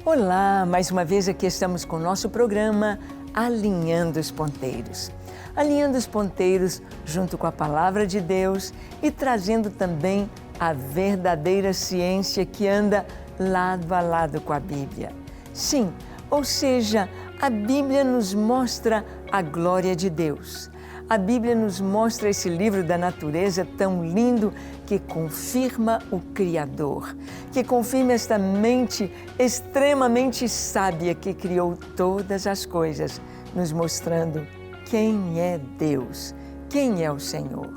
Olá, mais uma vez aqui estamos com o nosso programa Alinhando os Ponteiros. Alinhando os ponteiros junto com a Palavra de Deus e trazendo também a verdadeira ciência que anda lado a lado com a Bíblia. Sim, ou seja, a Bíblia nos mostra a glória de Deus. A Bíblia nos mostra esse livro da natureza tão lindo que confirma o Criador, que confirma esta mente extremamente sábia que criou todas as coisas, nos mostrando quem é Deus, quem é o Senhor.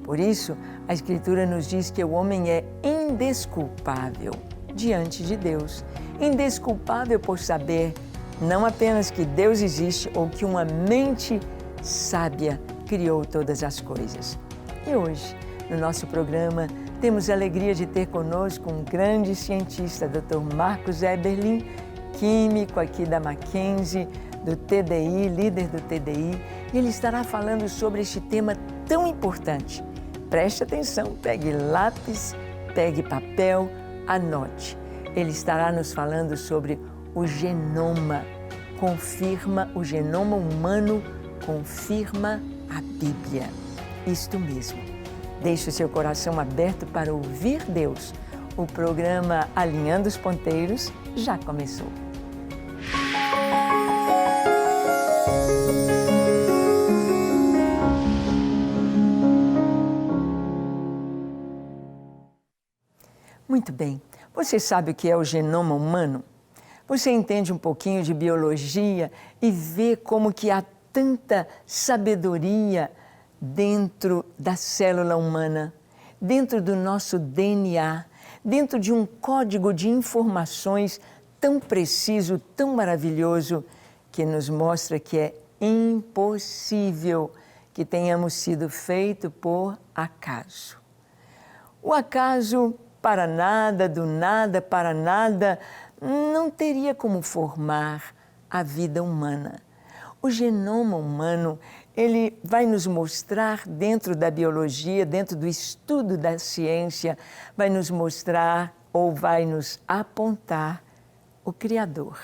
Por isso, a Escritura nos diz que o homem é indesculpável diante de Deus. Indesculpável por saber não apenas que Deus existe ou que uma mente sábia criou todas as coisas. E hoje, no nosso programa, temos a alegria de ter conosco um grande cientista, Dr. Marcos Eberlin, químico aqui da Mackenzie, do TDI, líder do TDI. Ele estará falando sobre este tema tão importante. Preste atenção, pegue lápis, pegue papel, anote. Ele estará nos falando sobre o genoma. Confirma o genoma humano, confirma a Bíblia. Isto mesmo. Deixe o seu coração aberto para ouvir Deus. O programa Alinhando os Ponteiros já começou. Muito bem. Você sabe o que é o genoma humano? Você entende um pouquinho de biologia e vê como que há tanta sabedoria dentro da célula humana, dentro do nosso DNA, dentro de um código de informações tão preciso, tão maravilhoso, que nos mostra que é impossível que tenhamos sido feitos por acaso. O acaso, para nada, do nada para nada, não teria como formar a vida humana. O genoma humano, ele vai nos mostrar dentro da biologia, dentro do estudo da ciência, vai nos mostrar ou vai nos apontar o Criador.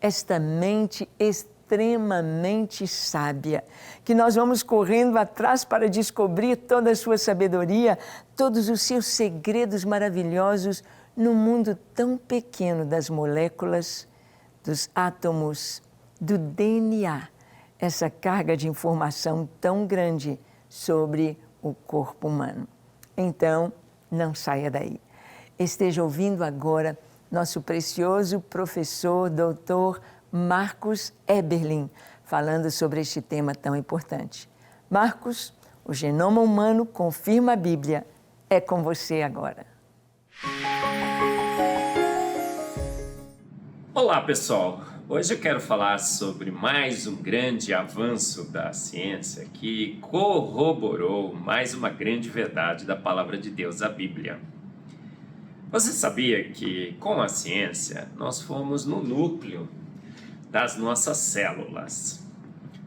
Esta mente extremamente sábia, que nós vamos correndo atrás para descobrir toda a sua sabedoria, todos os seus segredos maravilhosos no mundo tão pequeno das moléculas, dos átomos, do DNA, essa carga de informação tão grande sobre o corpo humano. Então, não saia daí. Esteja ouvindo agora nosso precioso professor, doutor Marcos Eberlin, falando sobre este tema tão importante. Marcos, o genoma humano confirma a Bíblia. É com você agora. Olá, pessoal! Hoje eu quero falar sobre mais um grande avanço da ciência que corroborou mais uma grande verdade da Palavra de Deus, a Bíblia. Você sabia que com a ciência nós fomos no núcleo das nossas células?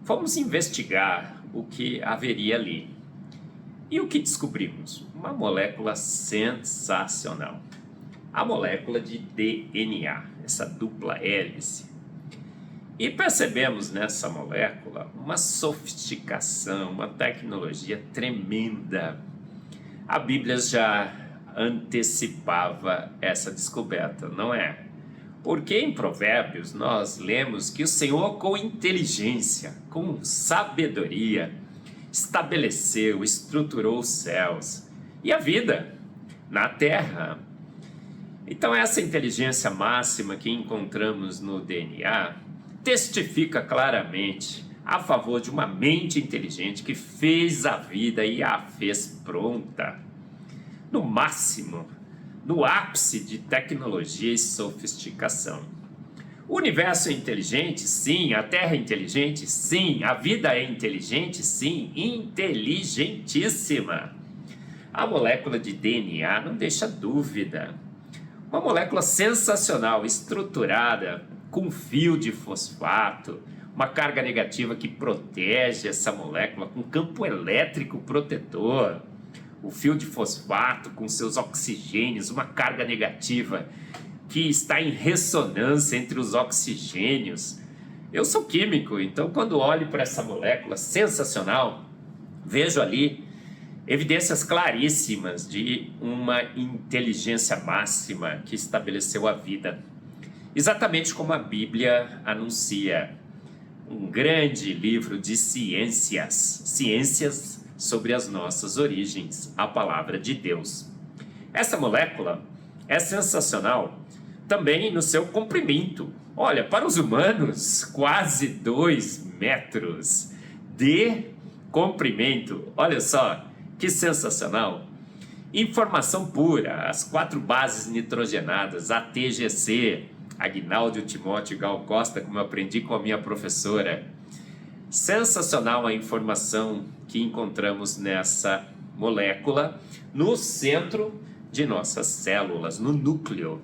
Fomos investigar o que haveria ali. E o que descobrimos? Uma molécula sensacional. A molécula de DNA, essa dupla hélice. E percebemos nessa molécula uma sofisticação, uma tecnologia tremenda. A Bíblia já antecipava essa descoberta, não é? Porque em Provérbios nós lemos que o Senhor, com inteligência, com sabedoria, estabeleceu, estruturou os céus e a vida na terra. Então essa inteligência máxima que encontramos no DNA testifica claramente a favor de uma mente inteligente que fez a vida e a fez pronta. No máximo, no ápice de tecnologia e sofisticação. O universo é inteligente? Sim. A Terra é inteligente? Sim. A vida é inteligente? Sim. Inteligentíssima. A molécula de DNA não deixa dúvida. Uma molécula sensacional, estruturada, com fio de fosfato, uma carga negativa que protege essa molécula com campo elétrico protetor. O fio de fosfato com seus oxigênios, uma carga negativa que está em ressonância entre os oxigênios. Eu sou químico, então quando olho para essa molécula sensacional, vejo ali evidências claríssimas de uma inteligência máxima que estabeleceu a vida. Exatamente como a Bíblia anuncia. Um grande livro de ciências sobre as nossas origens, a palavra de Deus. Essa molécula é sensacional também no seu comprimento. Olha, para os humanos, quase 2 metros de comprimento. Olha só, que sensacional. Informação pura, as 4 bases nitrogenadas, ATGC, Agnaldo Timóteo Gal Costa, como eu aprendi com a minha professora. Sensacional a informação que encontramos nessa molécula no centro de nossas células, no núcleo.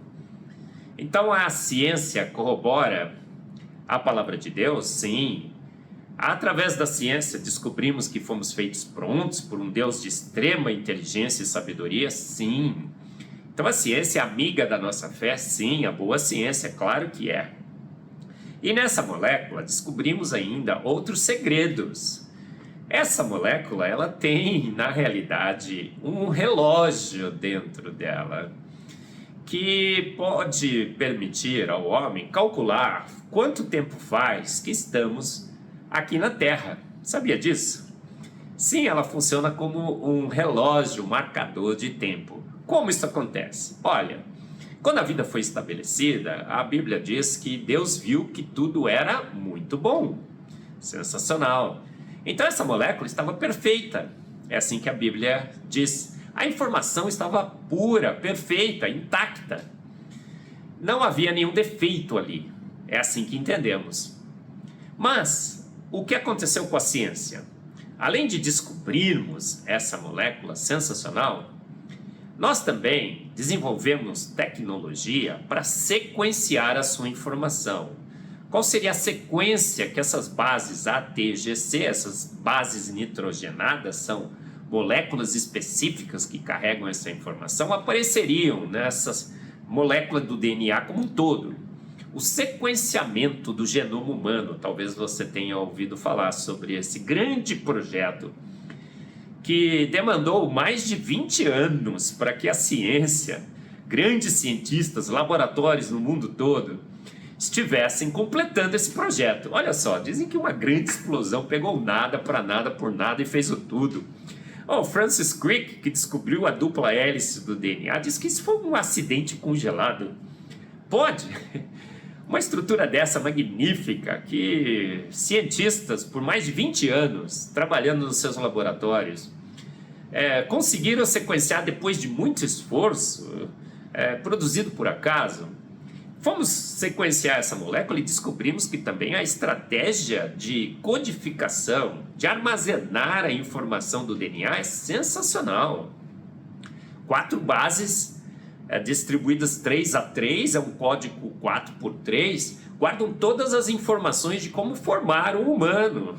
Então a ciência corrobora a palavra de Deus? Sim. Através da ciência descobrimos que fomos feitos prontos por um Deus de extrema inteligência e sabedoria? Sim. Então a ciência é amiga da nossa fé? Sim, a boa ciência, claro que é. E nessa molécula descobrimos ainda outros segredos. Essa molécula, ela tem, na realidade, um relógio dentro dela que pode permitir ao homem calcular quanto tempo faz que estamos aqui na Terra. Sabia disso? Sim, ela funciona como um relógio, um marcador de tempo. Como isso acontece? Olha, quando a vida foi estabelecida, a Bíblia diz que Deus viu que tudo era muito bom. Sensacional. Então essa molécula estava perfeita. É assim que a Bíblia diz. A informação estava pura, perfeita, intacta. Não havia nenhum defeito ali. É assim que entendemos. Mas o que aconteceu com a ciência? Além de descobrirmos essa molécula sensacional, nós também desenvolvemos tecnologia para sequenciar a sua informação. Qual seria a sequência que essas bases ATGC, essas bases nitrogenadas, são moléculas específicas que carregam essa informação, apareceriam nessas moléculas do DNA como um todo? O sequenciamento do genoma humano, talvez você tenha ouvido falar sobre esse grande projeto que demandou mais de 20 anos para que a ciência, grandes cientistas, laboratórios no mundo todo, estivessem completando esse projeto. Olha só, dizem que uma grande explosão pegou nada para nada por nada e fez o tudo. O Francis Crick, que descobriu a dupla hélice do DNA, diz que isso foi um acidente congelado. Pode? Uma estrutura dessa magnífica que cientistas, por mais de 20 anos, trabalhando nos seus laboratórios, conseguiram sequenciar depois de muito esforço, produzido por acaso. Fomos sequenciar essa molécula e descobrimos que também a estratégia de codificação, de armazenar a informação do DNA é sensacional. 4 bases distribuídas 3 a 3, é um código 4x3, guardam todas as informações de como formar um humano,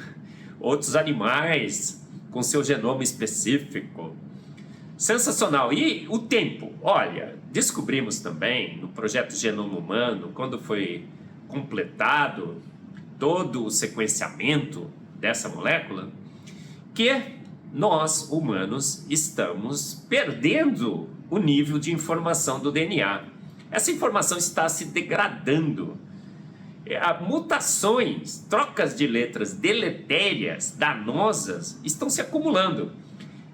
outros animais com seu genoma específico. Sensacional. E o tempo? Olha, descobrimos também no projeto Genoma Humano, quando foi completado todo o sequenciamento dessa molécula, que nós, humanos, estamos perdendo o nível de informação do DNA. Essa informação está se degradando. Mutações, trocas de letras deletérias, danosas, estão se acumulando.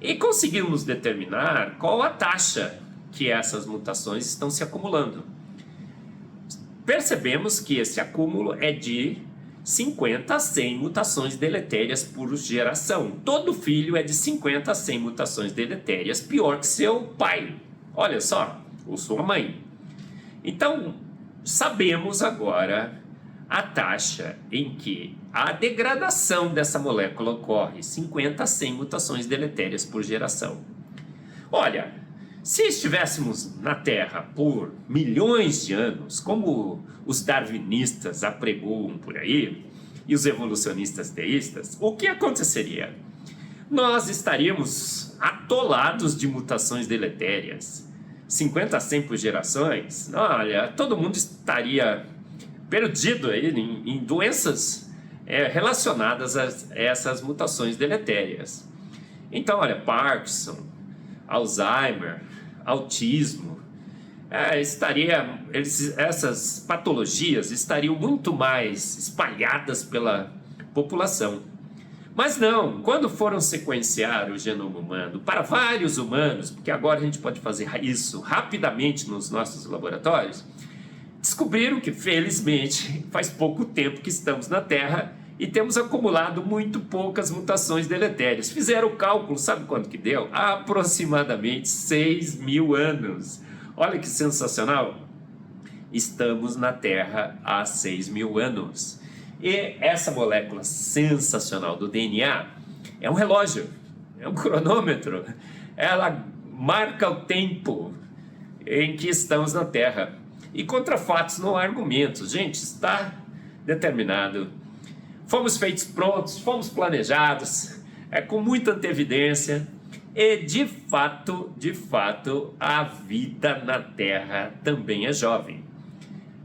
E conseguimos determinar qual a taxa que essas mutações estão se acumulando. Percebemos que esse acúmulo é de 50 a 100 mutações deletérias por geração. Todo filho é de 50 a 100 mutações deletérias, pior que seu pai. Olha só, ou sua mãe. Então, sabemos agora a taxa em que a degradação dessa molécula ocorre, 50 a 100 mutações deletérias por geração. Olha, se estivéssemos na Terra por milhões de anos, como os darwinistas apregoam por aí, e os evolucionistas teístas, o que aconteceria? Nós estaríamos atolados de mutações deletérias. 50 a 100 por gerações, olha, todo mundo estaria perdido aí em doenças relacionadas a essas mutações deletérias. Então, olha, Parkinson, Alzheimer, autismo, essas patologias estariam muito mais espalhadas pela população. Mas não, quando foram sequenciar o genoma humano para vários humanos, porque agora a gente pode fazer isso rapidamente nos nossos laboratórios, descobriram que, felizmente, faz pouco tempo que estamos na Terra e temos acumulado muito poucas mutações deletérias. Fizeram o cálculo, sabe quanto que deu? Aproximadamente 6.000 anos. Olha que sensacional! Estamos na Terra há 6.000 anos. E essa molécula sensacional do DNA é um relógio, é um cronômetro. Ela marca o tempo em que estamos na Terra. E contra fatos não há argumentos. Gente, está determinado. Fomos feitos prontos, fomos planejados, com muita antevidência. E de fato, a vida na Terra também é jovem.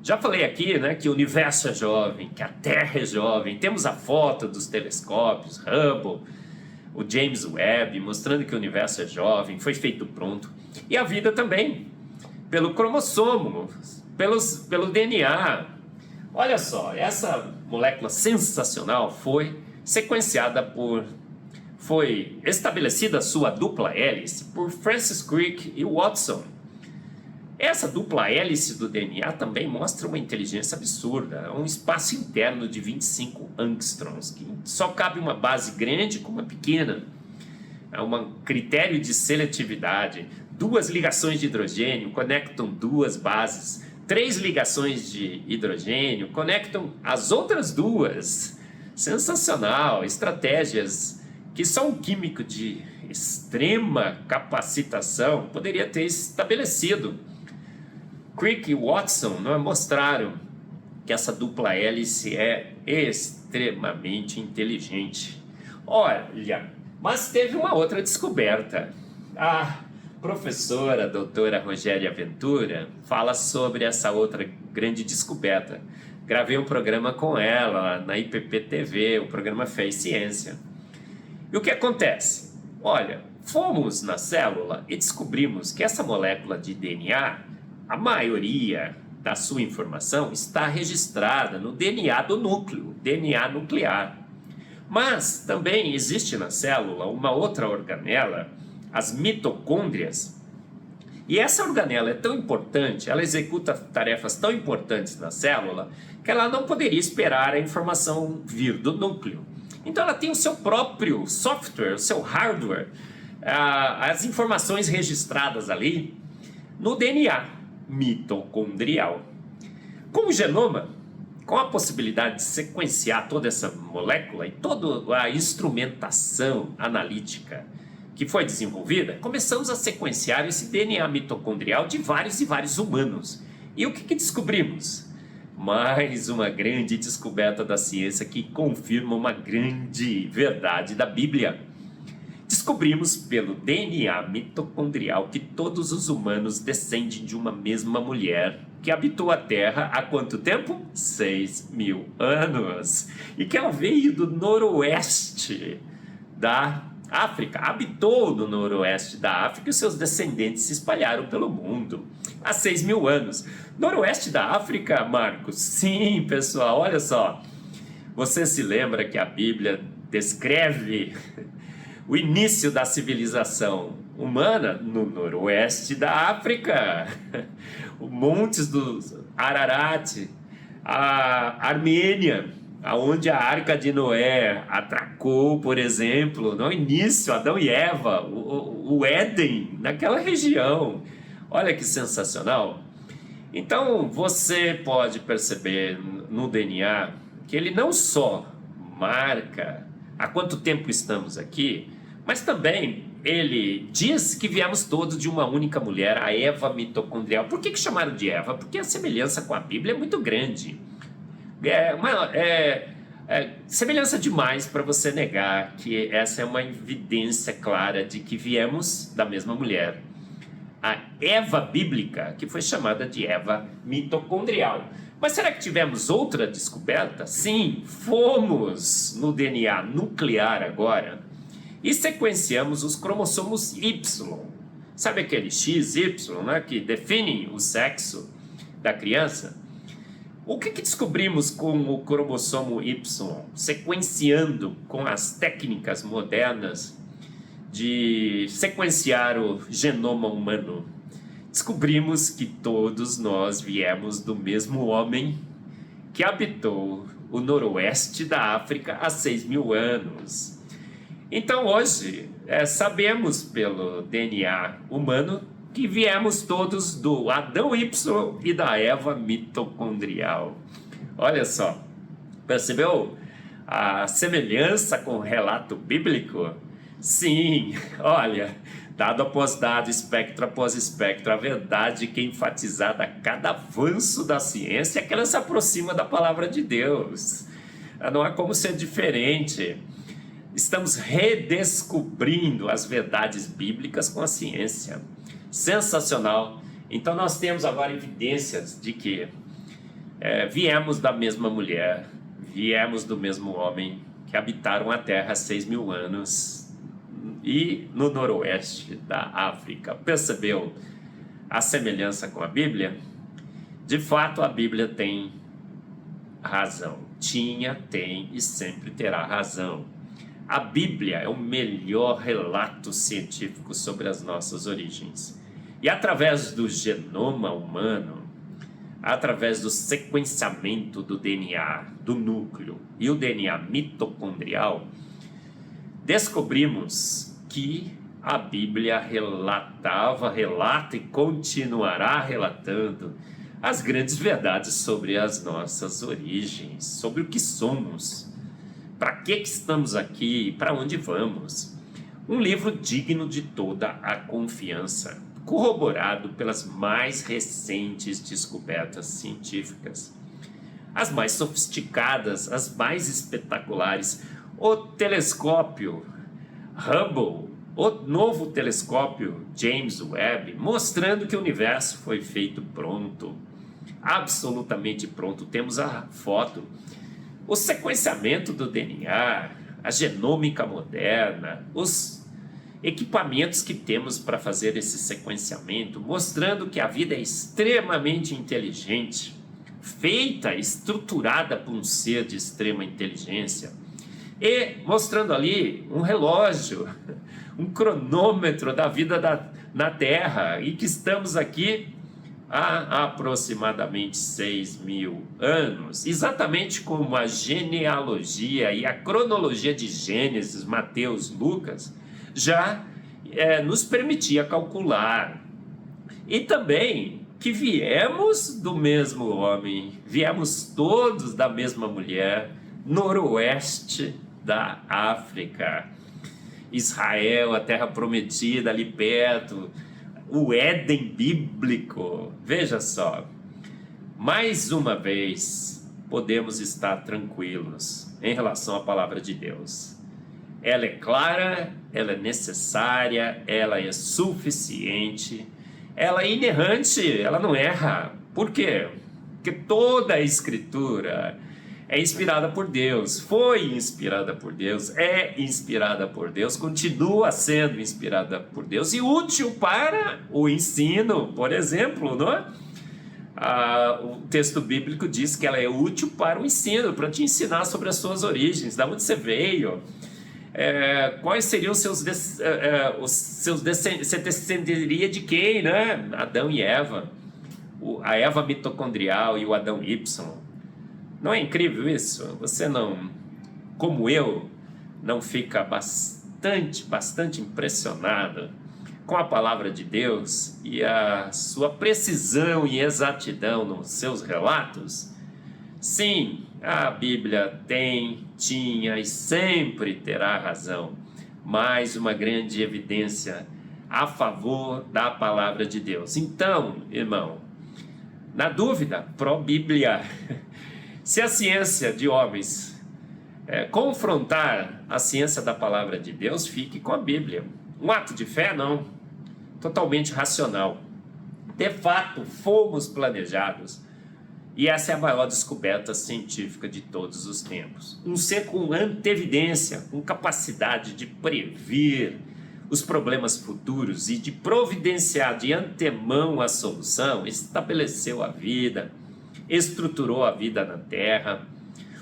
Já falei aqui, né, que o universo é jovem, que a Terra é jovem. Temos a foto dos telescópios, Hubble, o James Webb, mostrando que o universo é jovem, foi feito pronto. E a vida também, pelo cromossomo, pelo DNA. Olha só, essa molécula sensacional foi estabelecida a sua dupla hélice por Francis Crick e Watson. Essa dupla hélice do DNA também mostra uma inteligência absurda, um espaço interno de 25 angstroms, que só cabe uma base grande com uma pequena. É um critério de seletividade. 2 ligações de hidrogênio conectam 2 bases. 3 ligações de hidrogênio conectam as outras 2. Sensacional! Estratégias que só um químico de extrema capacitação poderia ter estabelecido. Crick e Watson mostraram que essa dupla hélice é extremamente inteligente. Olha, mas teve uma outra descoberta. A professora, a doutora Rogéria Ventura, fala sobre essa outra grande descoberta. Gravei um programa com ela na IPP-TV, o programa Fé e Ciência. E o que acontece? Olha, fomos na célula e descobrimos que essa molécula de DNA, a maioria da sua informação está registrada no DNA do núcleo, DNA nuclear. Mas também existe na célula uma outra organela, as mitocôndrias. E essa organela é tão importante, ela executa tarefas tão importantes na célula, que ela não poderia esperar a informação vir do núcleo. Então ela tem o seu próprio software, o seu hardware, as informações registradas ali no DNA mitocondrial. Com o genoma, com a possibilidade de sequenciar toda essa molécula e toda a instrumentação analítica que foi desenvolvida, começamos a sequenciar esse DNA mitocondrial de vários e vários humanos. E o que descobrimos? Mais uma grande descoberta da ciência que confirma uma grande verdade da Bíblia. Descobrimos pelo DNA mitocondrial que todos os humanos descendem de uma mesma mulher que habitou a Terra há quanto tempo? 6.000 anos. E que ela veio do noroeste da África, habitou no noroeste da África e seus descendentes se espalharam pelo mundo há 6.000 anos. Noroeste da África, Marcos? Sim, pessoal, olha só. Você se lembra que a Bíblia descreve o início da civilização humana no noroeste da África? Os montes do Ararat, a Armênia, aonde a Arca de Noé atracou, por exemplo, no início, Adão e Eva, o Éden, naquela região. Olha que sensacional. Então, você pode perceber no DNA que ele não só marca há quanto tempo estamos aqui, mas também ele diz que viemos todos de uma única mulher, a Eva mitocondrial. Por que chamaram de Eva? Porque a semelhança com a Bíblia é muito grande. Semelhança demais para você negar que essa é uma evidência clara de que viemos da mesma mulher. a Eva bíblica, que foi chamada de Eva mitocondrial. Mas será que tivemos outra descoberta? Sim, fomos no DNA nuclear agora e sequenciamos os cromossomos Y. Sabe aquele XY, né, que definem o sexo da criança? O que descobrimos com o cromossomo Y, sequenciando com as técnicas modernas de sequenciar o genoma humano? Descobrimos que todos nós viemos do mesmo homem que habitou o noroeste da África há 6.000 anos. Então hoje sabemos pelo DNA humano que viemos todos do Adão Y e da Eva mitocondrial. Olha só, percebeu a semelhança com o relato bíblico? Sim, olha, dado após dado, espectro após espectro, a verdade que é enfatizada a cada avanço da ciência é que ela se aproxima da palavra de Deus. Não há como ser diferente. Estamos redescobrindo as verdades bíblicas com a ciência. Sensacional. Então nós temos agora evidências de que viemos da mesma mulher, viemos do mesmo homem que habitaram a Terra há 6.000 anos e no noroeste da África. Percebeu a semelhança com a Bíblia? De fato, a Bíblia tem razão. Tinha, tem e sempre terá razão. A Bíblia é o melhor relato científico sobre as nossas origens. E através do genoma humano, através do sequenciamento do DNA, do núcleo e o DNA mitocondrial, descobrimos que a Bíblia relata e continuará relatando as grandes verdades sobre as nossas origens, sobre o que somos, para que estamos aqui e para onde vamos. Um livro digno de toda a confiança, corroborado pelas mais recentes descobertas científicas, as mais sofisticadas, as mais espetaculares. O telescópio Hubble, o novo telescópio James Webb, mostrando que o universo foi feito pronto, absolutamente pronto. Temos a foto, o sequenciamento do DNA, a genômica moderna, os equipamentos que temos para fazer esse sequenciamento, mostrando que a vida é extremamente inteligente, feita, estruturada por um ser de extrema inteligência, e mostrando ali um relógio, um cronômetro da vida na Terra, e que estamos aqui há aproximadamente 6.000 anos, exatamente como a genealogia e a cronologia de Gênesis, Mateus, Lucas, já nos permitia calcular. E também que viemos do mesmo homem, viemos todos da mesma mulher, noroeste da África. Israel, a terra prometida ali perto, o Éden bíblico. Veja só, mais uma vez podemos estar tranquilos em relação à palavra de Deus. Ela é clara, ela é necessária, ela é suficiente, ela é inerrante, ela não erra. Por quê? Porque toda a Escritura é inspirada por Deus, foi inspirada por Deus, é inspirada por Deus, continua sendo inspirada por Deus e útil para o ensino, por exemplo, não é? O texto bíblico diz que ela é útil para o ensino, para te ensinar sobre as suas origens, da onde você veio, quais seriam os seus descendentes, você descenderia de quem, né? Adão e Eva, a Eva mitocondrial e o Adão Y. Não é incrível isso? Você não, como eu, não fica bastante impressionado com a palavra de Deus e a sua precisão e exatidão nos seus relatos? Sim, a Bíblia tem, tinha e sempre terá razão. Mais uma grande evidência a favor da palavra de Deus. Então, irmão, na dúvida, pró-Bíblia. Se a ciência de homens confrontar a ciência da palavra de Deus, fique com a Bíblia. Um ato de fé, não. totalmente racional. De fato, fomos planejados. E essa é a maior descoberta científica de todos os tempos. Um ser com antevidência, com capacidade de prever os problemas futuros e de providenciar de antemão a solução, estabeleceu a vida, estruturou a vida na Terra.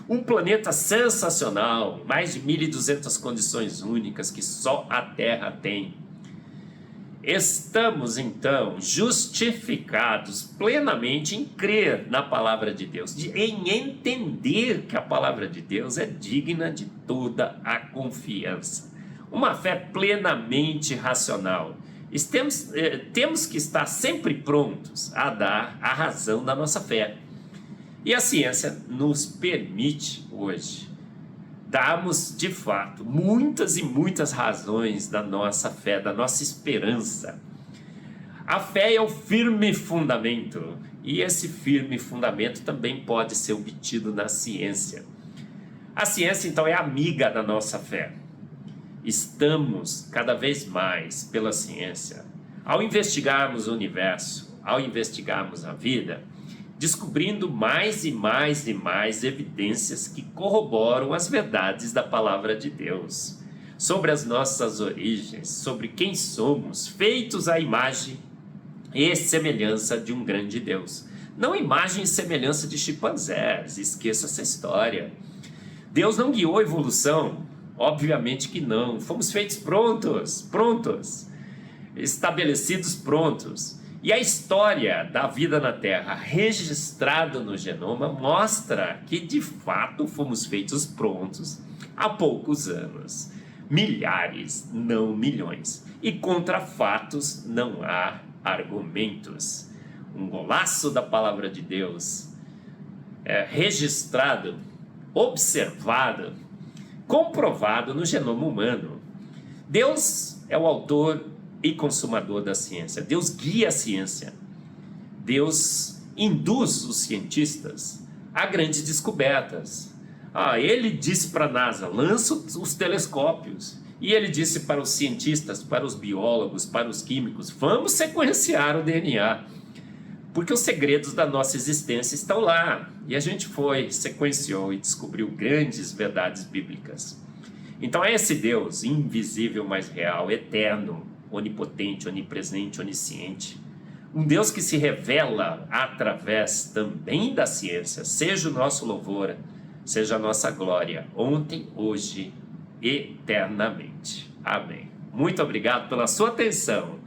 Um planeta sensacional, mais de 1.200 condições únicas que só a Terra tem. Estamos, então, justificados plenamente em crer na palavra de Deus, em entender que a palavra de Deus é digna de toda a confiança. Uma fé plenamente racional. Temos que estar sempre prontos a dar a razão da nossa fé. E a ciência nos permite hoje darmos, de fato, muitas e muitas razões da nossa fé, da nossa esperança. A fé é o firme fundamento, e esse firme fundamento também pode ser obtido na ciência. A ciência, então, é amiga da nossa fé. Estamos, cada vez mais, pela ciência, ao investigarmos o universo, ao investigarmos a vida, descobrindo mais e mais e mais evidências que corroboram as verdades da palavra de Deus, sobre as nossas origens, sobre quem somos, feitos à imagem e semelhança de um grande Deus. Não imagem e semelhança de chimpanzés, esqueça essa história. Deus não guiou a evolução, obviamente que não. Fomos feitos prontos, estabelecidos prontos. E a história da vida na Terra, registrada no genoma, mostra que, de fato, fomos feitos prontos há poucos anos. Milhares, não milhões. E contra fatos não há argumentos. Um golaço da palavra de Deus é registrado, observado, comprovado no genoma humano. Deus é o autor e consumador da ciência. Deus guia a ciência. Deus induz os cientistas a grandes descobertas. Ele disse para a NASA, lança os telescópios. E ele disse para os cientistas, para os biólogos, para os químicos, vamos sequenciar o DNA. Porque os segredos da nossa existência estão lá. E a gente sequenciou e descobriu grandes verdades bíblicas. Então é esse Deus invisível, mas real, eterno, onipotente, onipresente, onisciente. Um Deus que se revela através também da ciência, seja o nosso louvor, seja a nossa glória, ontem, hoje, eternamente. Amém. Muito obrigado pela sua atenção.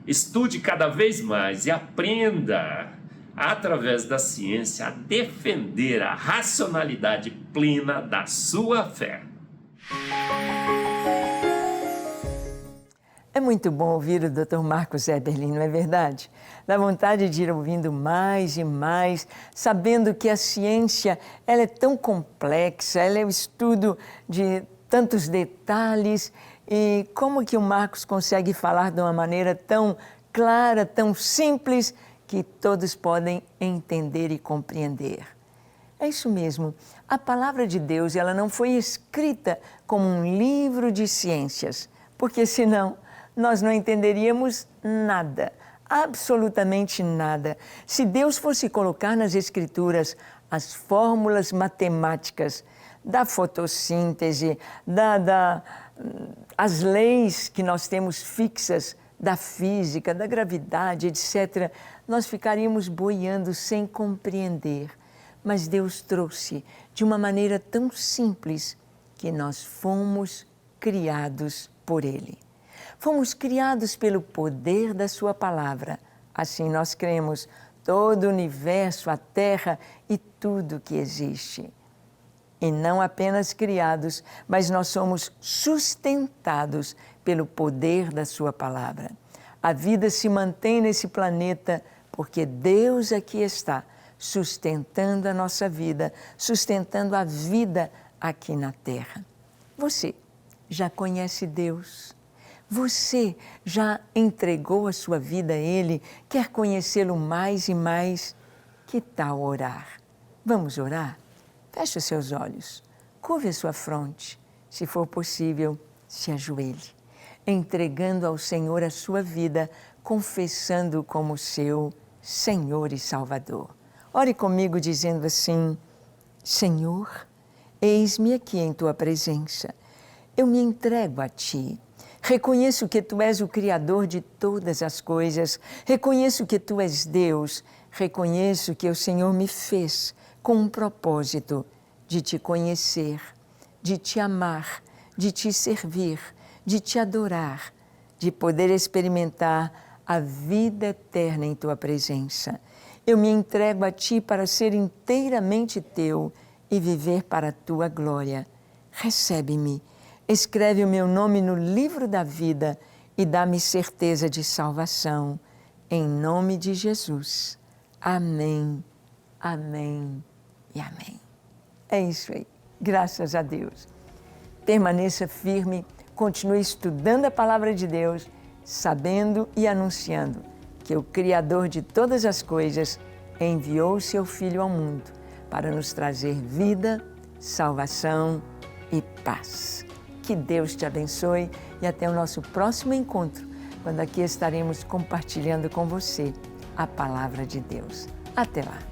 Estude cada vez mais e aprenda, através da ciência, a defender a racionalidade plena da sua fé. É muito bom ouvir o Dr. Marcos Eberlin, não é verdade? Dá vontade de ir ouvindo mais e mais, sabendo que a ciência ela é tão complexa, ela é o estudo de tantos detalhes, e como que o Marcos consegue falar de uma maneira tão clara, tão simples, que todos podem entender e compreender. É isso mesmo, a palavra de Deus ela não foi escrita como um livro de ciências, porque senão nós não entenderíamos nada, absolutamente nada. Se Deus fosse colocar nas Escrituras as fórmulas matemáticas da fotossíntese, as leis que nós temos fixas da física, da gravidade, etc., nós ficaríamos boiando sem compreender. Mas Deus trouxe de uma maneira tão simples que nós fomos criados por Ele. Fomos criados pelo poder da sua palavra. Assim nós cremos todo o universo, a terra e tudo que existe. E não apenas criados, mas nós somos sustentados pelo poder da sua palavra. A vida se mantém nesse planeta porque Deus aqui está, sustentando a nossa vida, sustentando a vida aqui na terra. Você já conhece Deus? Você já entregou a sua vida a Ele? Quer conhecê-lo mais e mais? Que tal orar? Vamos orar? Feche os seus olhos, curve a sua fronte. Se for possível, se ajoelhe, entregando ao Senhor a sua vida confessando como seu Senhor e Salvador. Ore comigo dizendo assim: Senhor, eis-me aqui em Tua presença. Eu me entrego a Ti. Reconheço que Tu és o Criador de todas as coisas. Reconheço que Tu és Deus. Reconheço que o Senhor me fez com um propósito de Te conhecer, de Te amar, de Te servir, de Te adorar, de poder experimentar a vida eterna em Tua presença. Eu me entrego a Ti para ser inteiramente Teu e viver para a Tua glória. Recebe-me, escreve o meu nome no livro da vida e dá-me certeza de salvação. Em nome de Jesus. Amém, amém e amém. É isso aí. Graças a Deus. Permaneça firme, continue estudando a palavra de Deus, sabendo e anunciando que o Criador de todas as coisas enviou o seu Filho ao mundo para nos trazer vida, salvação e paz. Que Deus te abençoe e até o nosso próximo encontro, quando aqui estaremos compartilhando com você a palavra de Deus. Até lá!